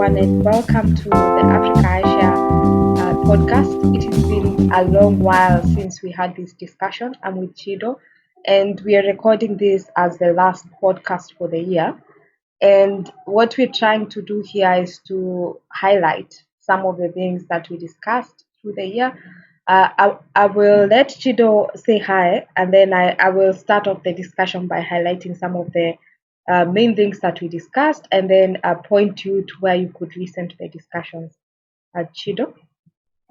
everyone, and welcome to the Africa iShare podcast. It has been a long while since we had this discussion. I'm with Chido, and we are recording this as the last podcast for the year. And what we're trying to do here is to highlight some of the things that we discussed through the year. I will let Chido say hi, and then I will start off the discussion by highlighting some of the main things that we discussed, and then point you to where you could listen to the discussions. Chido?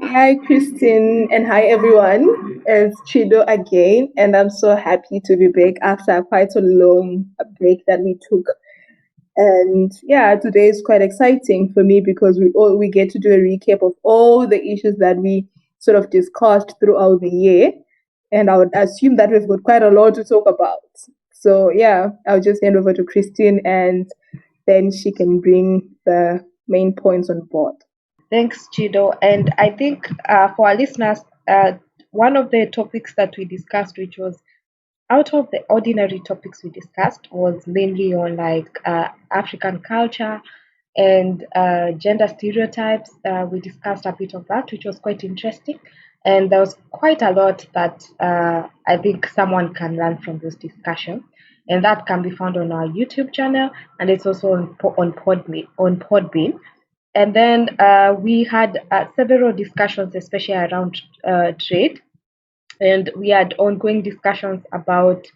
Hi, Christine, and hi, everyone. It's Chido again, and I'm so happy to be back after quite a long break that we took. And yeah, today is quite exciting for me because we get to do a recap of all the issues that we sort of discussed throughout the year, and I would assume that we've got quite a lot to talk about. So yeah, I'll just hand over to Christine, and then she can bring the main points on board. Thanks, Chido. And I think for our listeners, one of the topics that we discussed, which was out of the ordinary topics we discussed, was mainly on like African culture and gender stereotypes. We discussed a bit of that, which was quite interesting. And there was quite a lot that I think someone can learn from this discussion. And that can be found on our YouTube channel, and it's also on Podbean. And then we had several discussions, especially around trade. And we had ongoing discussions about,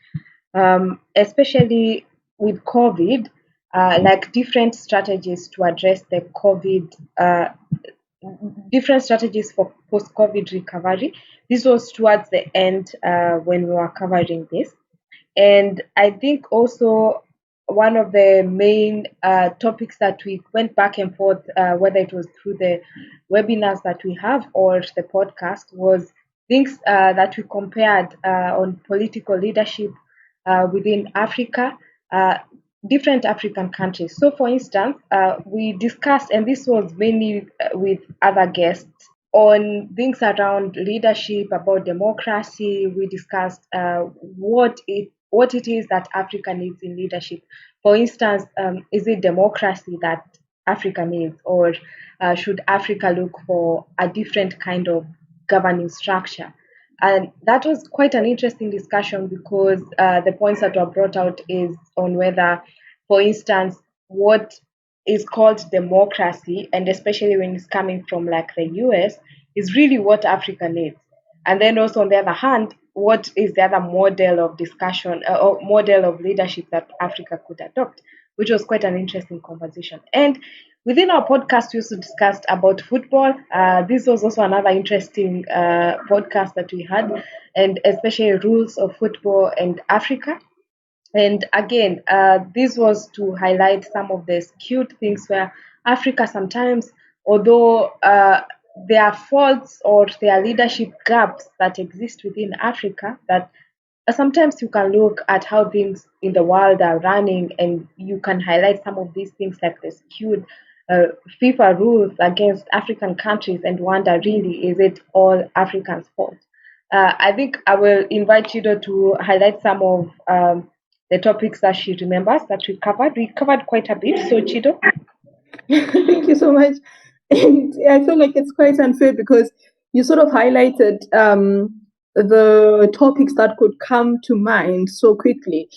especially with COVID, like different strategies to address the COVID, different strategies for post-COVID recovery. This was towards the end when we were covering this. And I think also one of the main topics that we went back and forth, whether it was through the webinars that we have or the podcast, was things that we compared on political leadership within Africa, different African countries. So, for instance, we discussed, and this was mainly with other guests, on things around leadership, about democracy. We discussed what it is that Africa needs in leadership. For instance, is it democracy that Africa needs, or should Africa look for a different kind of governing structure? And that was quite an interesting discussion because the points that were brought out is on whether, for instance, what is called democracy, and especially when it's coming from like the US, is really what Africa needs. And then also on the other hand, what is the other model of discussion or model of leadership that Africa could adopt, which was quite an interesting conversation. And within our podcast, we also discussed about football. This was also another interesting podcast that we had, and especially rules of football and Africa. And again, this was to highlight some of the skewed things where Africa sometimes, although there are faults or there are leadership gaps that exist within Africa, that sometimes you can look at how things in the world are running and you can highlight some of these things like the skewed FIFA rules against African countries and wonder, really, is it all Africans' fault? I think I will invite Chido to highlight some of the topics that she remembers that we covered. We covered quite a bit. So, Chido? Thank you so much. And I feel like it's quite unfair because you sort of highlighted the topics that could come to mind so quickly.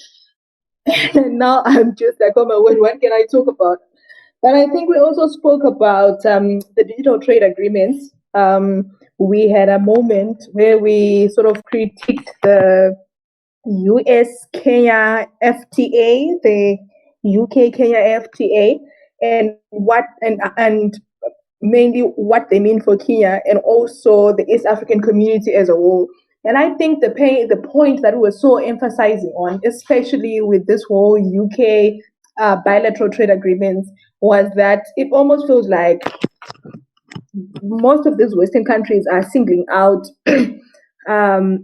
And now I'm just like, oh my word, what can I talk about? But I think we also spoke about the digital trade agreements. We had a moment where we sort of critiqued the US Kenya FTA, the UK Kenya FTA, and mainly what they mean for Kenya and also the East African community as a whole. And I think the point that we were so emphasizing on, especially with this whole UK bilateral trade agreements, was that it almost feels like most of these Western countries are singling out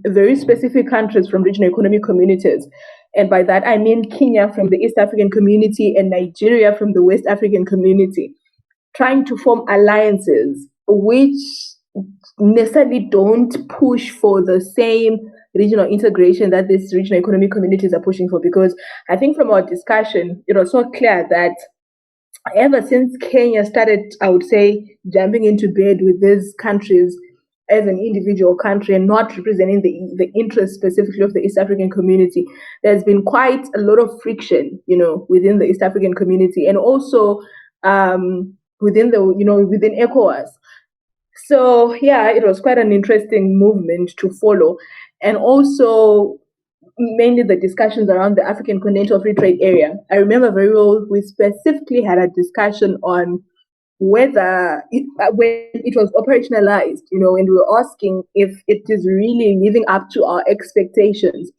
very specific countries from regional economic communities. And by that, I mean Kenya from the East African community and Nigeria from the West African community, trying to form alliances which necessarily don't push for the same regional integration that these regional economic communities are pushing for. Because I think from our discussion, it was so clear that ever since Kenya started, I would say, jumping into bed with these countries as an individual country and not representing the interests specifically of the East African community, there's been quite a lot of friction, within the East African community and also within ECOWAS. So yeah, it was quite an interesting movement to follow, and also mainly the discussions around the African Continental Free Trade Area. I remember very well we specifically had a discussion on whether when it was operationalized, and we were asking if it is really living up to our expectations.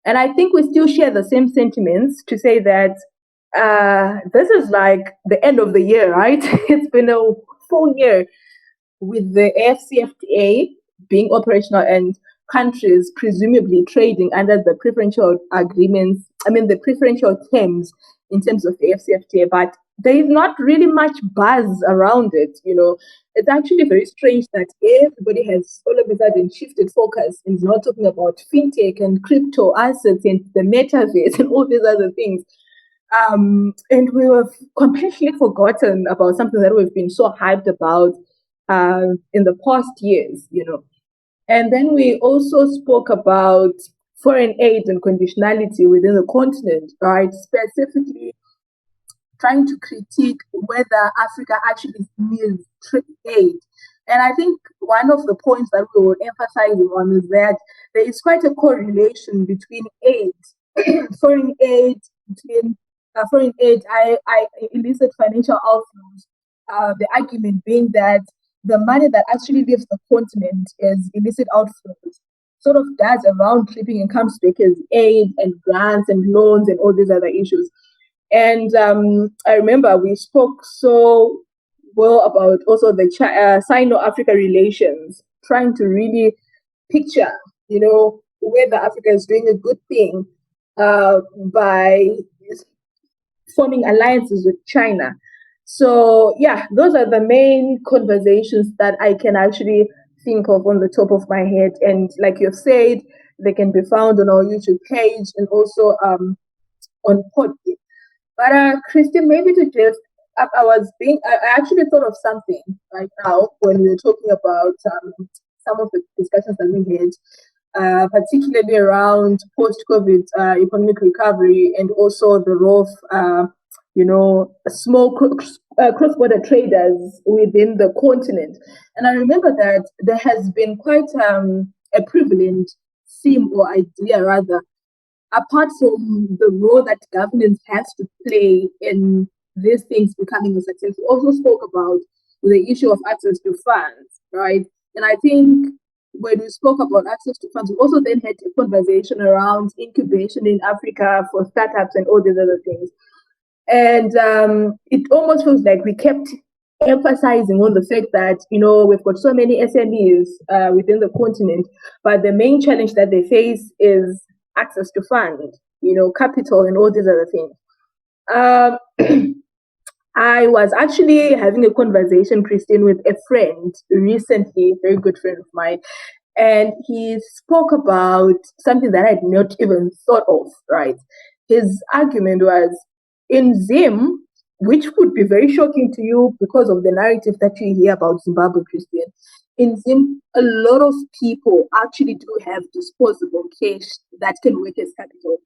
And I think we still share the same sentiments to say that this is like the end of the year, right? It's been a full year with the AfCFTA being operational and countries presumably trading under the preferential agreements, the preferential terms in terms of the AfCFTA, but there is not really much buzz around it. It's actually very strange that everybody has all of a sudden shifted focus and is now talking about fintech and crypto assets and the metaverse and all these other things. And we have completely forgotten about something that we've been so hyped about in the past years. And then we also spoke about foreign aid and conditionality within the continent, right? Specifically trying to critique whether Africa actually needs trade aid. And I think one of the points that we were emphasizing on is that there is quite a correlation between aid, foreign aid, between foreign aid, illicit financial outflows. The argument being that the money that actually leaves the continent is illicit outflows, sort of does a round tripping and comes back as aid and grants and loans and all these other issues. And I remember we spoke so well about also the Sino-Africa relations, trying to really picture, whether Africa is doing a good thing by forming alliances with China. So yeah, those are the main conversations that I can actually think of on the top of my head. And like you've said, they can be found on our YouTube page and also on Podbean. But Christian, maybe to just, I actually thought of something right now when we were talking about some of the discussions that we had, particularly around post-COVID economic recovery and also the role of, small cross-border traders within the continent. And I remember that there has been quite a prevalent theme or idea, rather, apart from the role that governance has to play in these things becoming a success. We also spoke about the issue of access to funds, right? And I think when we spoke about access to funds, we also then had a conversation around incubation in Africa for startups and all these other things. And it almost feels like we kept emphasizing on the fact that, we've got so many SMEs within the continent, but the main challenge that they face is access to funds, capital and all these other things. I was actually having a conversation, Christine, with a friend recently, a very good friend of mine, and he spoke about something that I'd not even thought of, right? His argument was in Zim, which would be very shocking to you because of the narrative that you hear about Zimbabwe, Christian. In Zim, a lot of people actually do have disposable cash that can work as capital.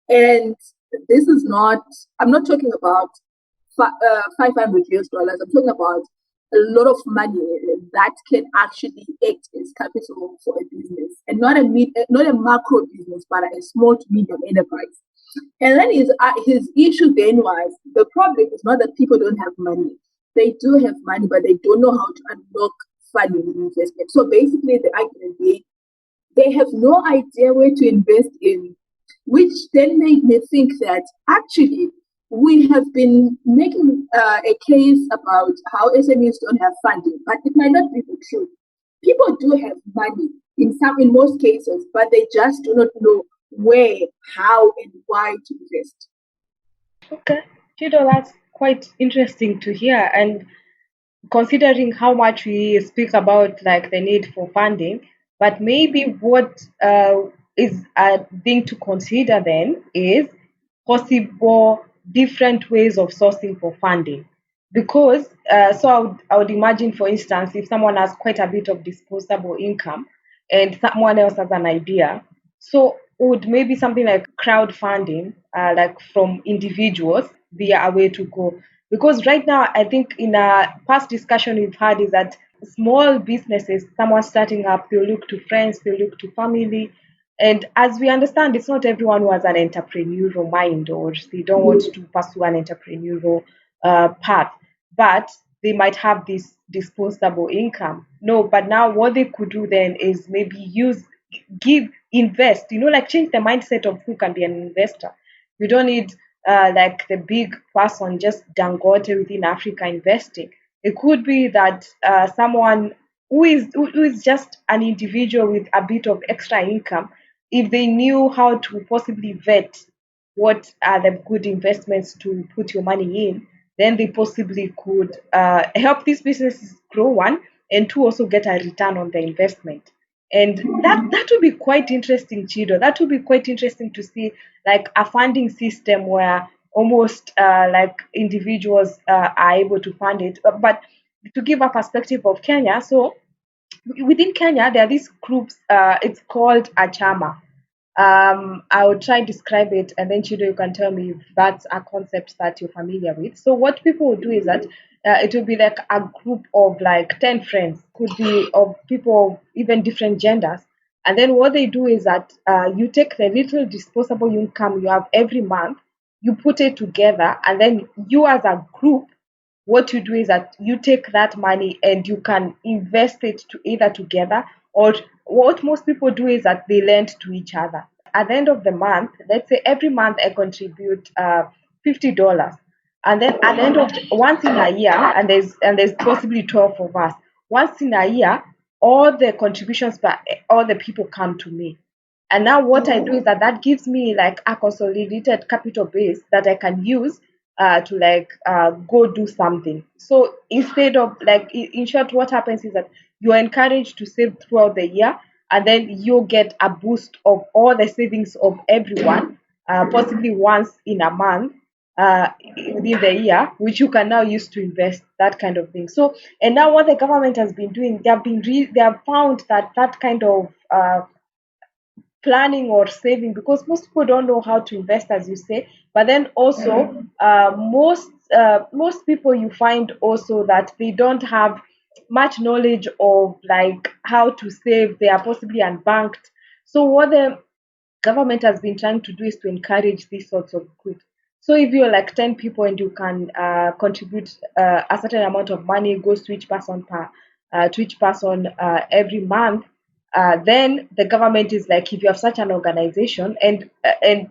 And this is not, I'm not talking about 500 US dollars, I'm talking about a lot of money that can actually act as capital for a business, and not a macro business, but a small to medium enterprise. And then his issue then was the problem is not that people don't have money. They do have money, but they don't know how to unlock funding and investment. So basically, the argument being they have no idea where to invest in, which then made me think that actually we have been making a case about how SMEs don't have funding, but it might not be the truth. People do have money in most cases, but they just do not know where, how, and why to invest. Okay, that's quite interesting to hear. And considering how much we speak about like the need for funding, but maybe what is a thing to consider then is possible different ways of sourcing for funding. Because so I would imagine, for instance, if someone has quite a bit of disposable income and someone else has an idea, so would maybe something like crowdfunding, like from individuals, be a way to go? Because right now, I think in a past discussion we've had is that small businesses, someone starting up, they'll look to friends, they'll look to family. And as we understand, it's not everyone who has an entrepreneurial mind or they don't want to pursue an entrepreneurial path, but they might have this disposable income. No, but now what they could do then is maybe invest, like change the mindset of who can be an investor. You don't need like the big person, just Dangote within Africa investing. It could be that someone who is just an individual with a bit of extra income, if they knew how to possibly vet what are the good investments to put your money in, then they possibly could help these businesses grow, one, and two, also get a return on the investment. And that would be quite interesting, Chido. That would be quite interesting to see, like a funding system where almost like individuals are able to fund it. But to give a perspective of Kenya, so within Kenya, there are these groups. It's called a chama. I will try to describe it, and then Chido, you can tell me if that's a concept that you're familiar with. So what people will do is that it will be like a group of like 10 friends, could be of people of even different genders. And then what they do is that you take the little disposable income you have every month, you put it together, and then you as a group, what you do is that you take that money and you can invest it to either together, or what most people do is that they lend to each other. At the end of the month, let's say every month I contribute $50, and then at the end of once in a year, and there's possibly 12 of us. Once in a year, all the contributions by all the people come to me. And now what I do is that gives me like a consolidated capital base that I can use to like go do something. So instead of like in short, what happens is that you're encouraged to save throughout the year, and then you get a boost of all the savings of everyone, possibly once in a month within the year, which you can now use to invest, that kind of thing. So, and now what the government has been doing, they have found that that kind of planning or saving, because most people don't know how to invest, as you say. But then also most people, you find also that they don't have much knowledge of like how to save. They are possibly unbanked. So what the government has been trying to do is to encourage these sorts of groups. So if you're like 10 people and you can contribute a certain amount of money, goes to each person every month, then the government is like, if you have such an organization, and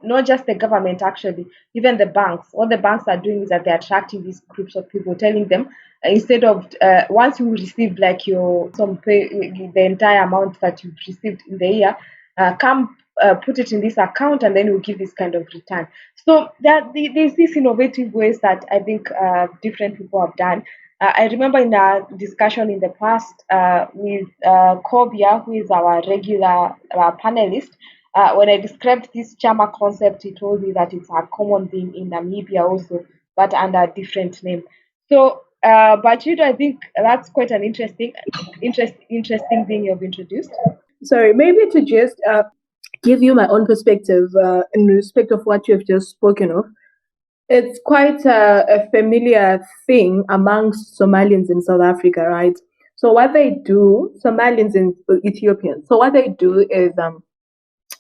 not just the government, actually even the banks, what the banks are doing is that they're attracting these groups of people, telling them instead of once you receive like your some pay, the entire amount that you've received in the year, come put it in this account, and then we'll give this kind of return. So there's these innovative ways that I think different people have done. I remember in a discussion in the past with Kobia, who is our regular panelist, when I described this chama concept, he told me that it's a common thing in Namibia also, but under a different name. So, but I think that's quite an interesting thing you've introduced. Sorry, maybe to just give you my own perspective in respect of what you've just spoken of. It's quite a familiar thing amongst Somalians in South Africa, right? So what they do, Somalians and Ethiopians. So what they do is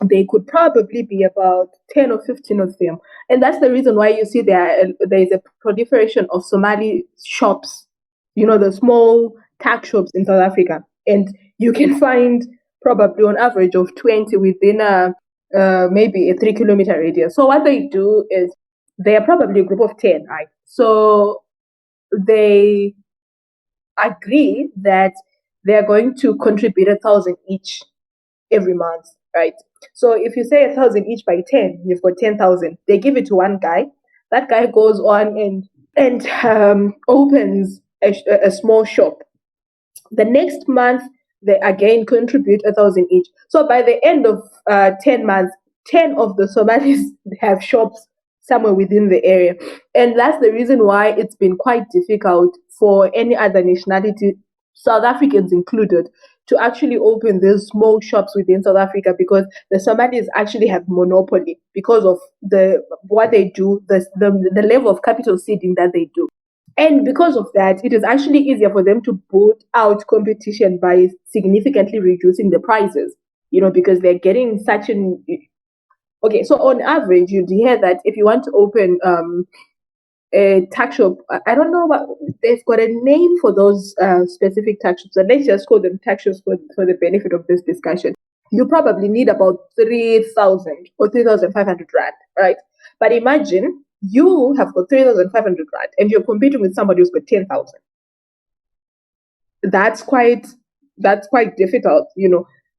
they could probably be about 10 or 15 of them. And that's the reason why you see there is a proliferation of Somali shops, the small tax shops in South Africa. And you can find probably on average of 20 within maybe a 3 kilometer radius. So what they do is they are probably a group of 10, right? So they agree that they are going to contribute 1,000 each every month, right? So if you say 1,000 each by 10, you've got 10,000. They give it to one guy. That guy goes on and opens a small shop. The next month, they again contribute 1,000 each. So by the end of 10 months, 10 of the Somalis have shops somewhere within the area. And that's the reason why it's been quite difficult for any other nationality, South Africans included, to actually open these small shops within South Africa, because the Somalis actually have monopoly because of the what they do, the level of capital seeding that they do. And because of that, it is actually easier for them to put out competition by significantly reducing the prices, because they're getting such an. Okay, so on average, you'd hear that if you want to open a tax shop, I don't know what they've got a name for those specific tax shops, and let's just call them tax shops for the benefit of this discussion. You probably need about 3,000 or 3,500 rand, right? But imagine you have got 3,500 rand and you're competing with somebody who's got 10,000. That's quite difficult.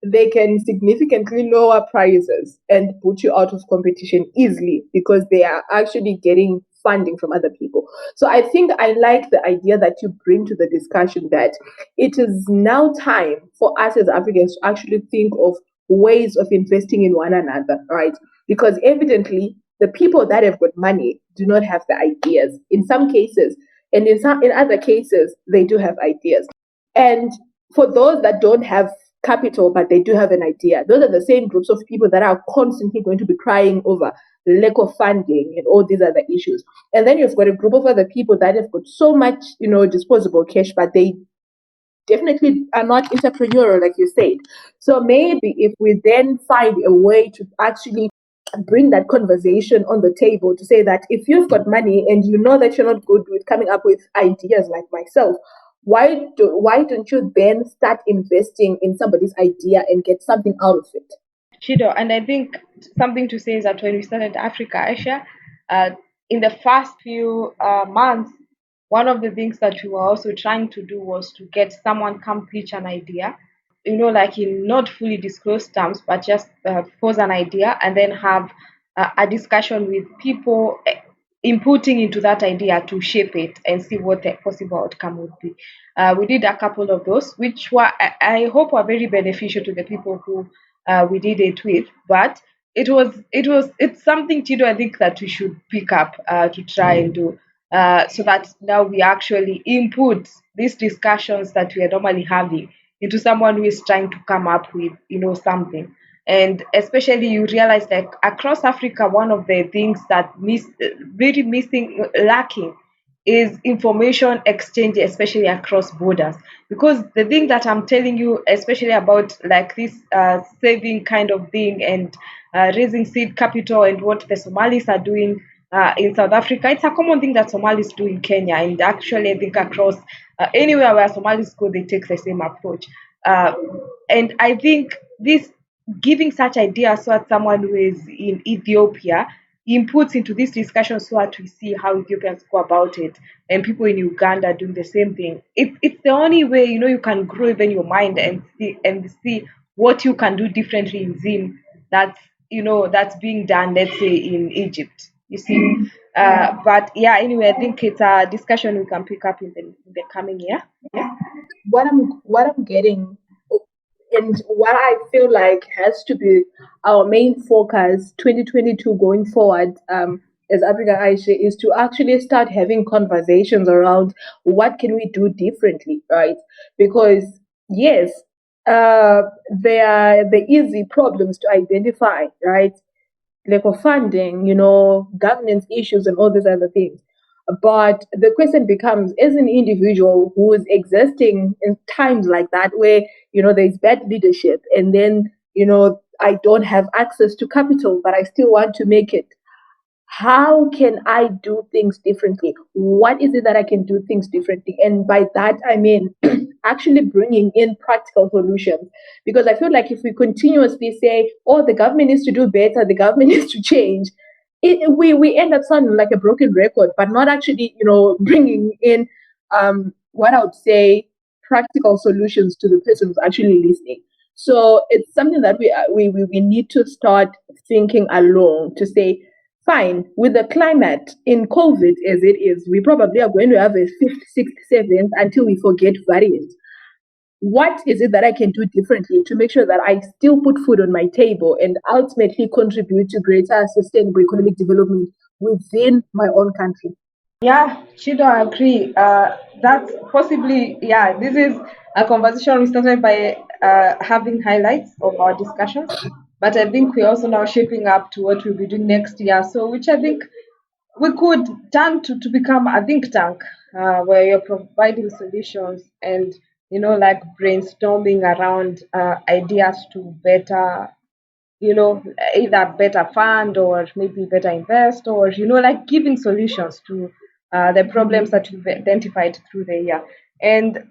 They can significantly lower prices and put you out of competition easily because they are actually getting funding from other people. So I think I like the idea that you bring to the discussion, that it is now time for us as Africans to actually think of ways of investing in one another, right? Because evidently the people that have got money do not have the ideas in some cases, and in other cases they do have ideas. And for those that don't have capital, but they do have an idea, those are the same groups of people that are constantly going to be crying over lack of funding and all these other issues. And then you've got a group of other people that have got so much, disposable cash, but they definitely are not entrepreneurial, like you said. So maybe if we then find a way to actually bring that conversation on the table, to say that if you've got money and you know that you're not good with coming up with ideas like myself, why don't you then start investing in somebody's idea and get something out of it? Shido, and I think something to say is that when we started Africa, Aisha, uh, in the first few months, one of the things that we were also trying to do was to get someone come pitch an idea, like in not fully disclosed terms, but just pose an idea and then have a discussion with people inputting into that idea to shape it and see what the possible outcome would be. We did a couple of those, which I hope were very beneficial to the people who we did it with. But it's something, Chido, I think that we should pick up to try and do, so that now we actually input these discussions that we are normally having into someone who is trying to come up with something. And especially you realize, like, across Africa, one of the things that very missing, lacking, is information exchange, especially across borders. Because the thing that I'm telling you, especially about like this saving kind of thing, and raising seed capital, and what the Somalis are doing in South Africa, it's a common thing that Somalis do in Kenya, and actually I think across anywhere where Somalis go, they take the same approach. Uh, and I think this, giving such ideas so that someone who is in Ethiopia inputs into this discussion, so that we see how Ethiopians go about it, and people in Uganda doing the same thing. It's the only way you can grow even your mind, and see what you can do differently in Zim that's being done, let's say, in Egypt. You see, but yeah. Anyway, I think it's a discussion we can pick up in the coming year. Yeah. What I'm getting, and what I feel like has to be our main focus 2022 going forward, as Africa iShare, is to actually start having conversations around what can we do differently, right? Because yes, there are the easy problems to identify, right? Lack of funding, governance issues, and all these other things. But the question becomes, as an individual who is existing in times like that, where, there's bad leadership, and then, I don't have access to capital, but I still want to make it. How can I do things differently? What is it that I can do things differently? And by that, I mean actually bringing in practical solutions. Because I feel like if we continuously say, oh, the government needs to do better, the government needs to change, we end up sounding like a broken record, but not actually, bringing in what I would say practical solutions to the person who's actually listening. So it's something that we need to start thinking along, to say, fine, with the climate in COVID as it is, we probably are going to have a fifth, sixth, seventh until we forget variants. What is it that I can do differently to make sure that I still put food on my table and ultimately contribute to greater sustainable economic development within my own country. Yeah, Chido, I agree. That's possibly, yeah, this is a conversation we started by having highlights of our discussions. But I think we're also now shaping up to what we'll be doing next year. So, which I think we could turn to become a think tank where you're providing solutions and, like brainstorming around ideas to better, either better fund or maybe better invest, or like giving solutions to the problems that we've identified through the year. And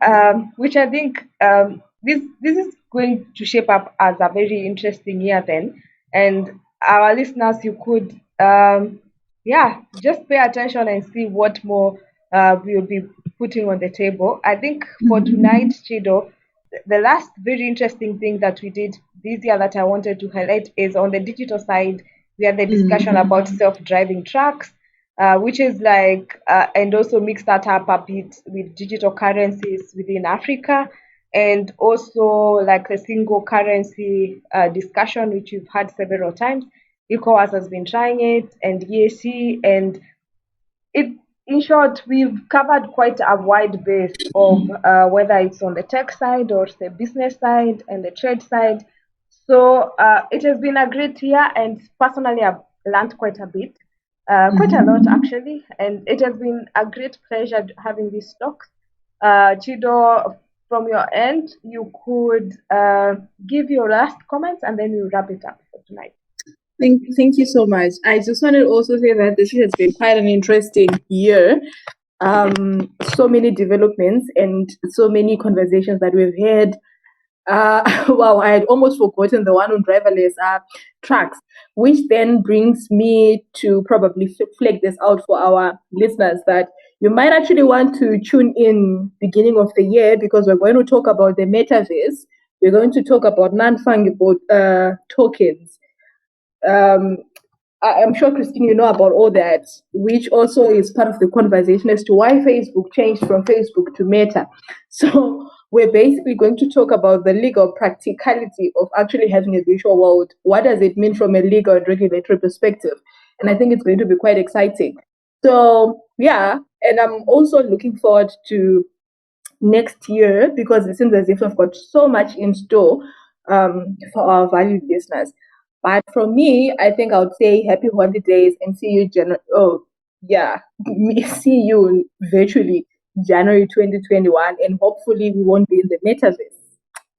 which I think this is going to shape up as a very interesting year then. And our listeners, you could just pay attention and see what more we'll be putting on the table. I think for tonight, Chido, the last very interesting thing that we did this year that I wanted to highlight is on the digital side. We had the discussion about self-driving trucks, which is like, and also mix that up a bit with digital currencies within Africa, and also like the single currency discussion, which we've had several times. ECOWAS has been trying it, and EAC, and it in short, we've covered quite a wide base of whether it's on the tech side or the business side and the trade side. So it has been a great year, and personally, I've learned quite a bit, quite a lot actually, and it has been a great pleasure having these talks. Chido, from your end, you could give your last comments, and then we'll wrap it up for tonight. Thank you so much. I just wanted to also say that this has been quite an interesting year. So many developments and so many conversations that we've had. Wow, I had almost forgotten the one on driverless trucks, which then brings me to probably flag this out for our listeners that you might actually want to tune in beginning of the year, because we're going to talk about the metaverse. We're going to talk about non-fungible tokens. I'm sure, Christine, you know about all that, which also is part of the conversation as to why Facebook changed from Facebook to Meta. So we're basically going to talk about the legal practicality of actually having a virtual world. What does it mean from a legal and regulatory perspective? And I think it's going to be quite exciting. So yeah, and I'm also looking forward to next year, because it seems as if we've got so much in store for our valued listeners. But from me, I think I would say happy holidays and see you see you virtually January 2021, and hopefully we won't be in the metaverse.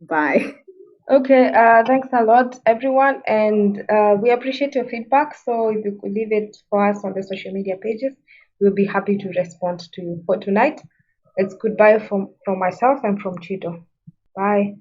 Bye. Okay, thanks a lot, everyone, and we appreciate your feedback. So if you could leave it for us on the social media pages, we'll be happy to respond to you. For tonight, it's goodbye from myself and from Chido. Bye.